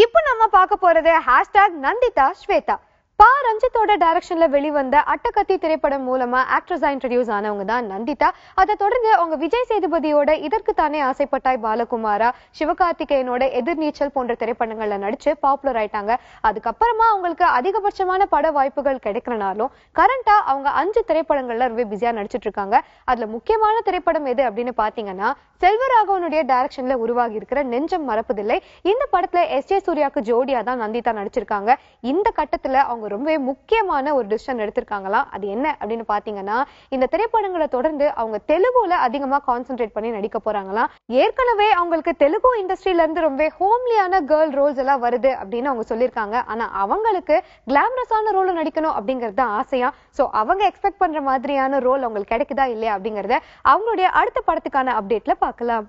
இப்போ நம்ம பார்க்க போறது #நந்திதா ஸ்வேதா. ரஞ்சித்தோட டைரக்ஷன்ல வெளிவந்த அட்டகத்தி திரைப்படம் மூலமா ஆக்ட்ரஸா இன்ட்ரோடியூஸ் ஆனவங்க தான் நந்திதா. அதை தொடர்ந்து அவங்க விஜய் சேதுபதியோட இதற்கு தானே ஆசைப்பட்டாய் பாலகுமாரா, சிவகார்த்திகேயனோட எதிர்நீச்சல் போன்ற திரைப்படங்கள்ல நடிச்சு பாப்புலர் ஆயிட்டாங்க. அதுக்கப்புறமா அவங்களுக்கு அதிகபட்சமான பட வாய்ப்புகள் கிடைக்கிறனாலும் கரண்டா அவங்க 5 திரைப்படங்கள்ல ரொம்ப பிஸியா நடிச்சிட்டு இருக்காங்க. அதுல முக்கியமான திரைப்படம் எது அப்படின்னு பாத்தீங்கன்னா செல்வராகவனுடைய டைரக்ஷன்ல உருவாகி இருக்கிற நெஞ்சம் மறப்பதில்லை. இந்த படத்துல எஸ்.ஜே. சூர்யாவுக்கு ஜோடியா தான் நந்திதா நடிச்சிருக்காங்க. இந்த கட்டத்துல அவங்க ரொம்பவே முக்கியமான ஒரு டிசிஷன் எடுத்திருக்காங்களாம். அது என்ன அப்படின்னு பாத்தீங்கன்னா இந்த திரைப்படங்களை தொடர்ந்து அவங்க தெலுங்குல அதிகமா கான்சென்ட்ரேட் பண்ணி நடிக்க போறாங்களாம். ஏற்கனவே அவங்களுக்கு தெலுங்கு இண்டஸ்ட்ரியில இருந்து ரொம்ப ஹோம்லியான கேர்ள் ரோல்ஸ் எல்லாம் வருது அப்படின்னு அவங்க சொல்லியிருக்காங்க. ஆனா அவங்களுக்கு கிளாமரஸான ரோல் நடிக்கணும் அப்படிங்கறது ஆசையா. சோ அவங்க எக்ஸ்பெக்ட் பண்ற மாதிரியான ரோல் அவங்களுக்கு கிடைக்குதா இல்லையா அப்படிங்கறத அவங்களுடைய அடுத்த படத்துக்கான அப்டேட்ல பார்க்கலாம்.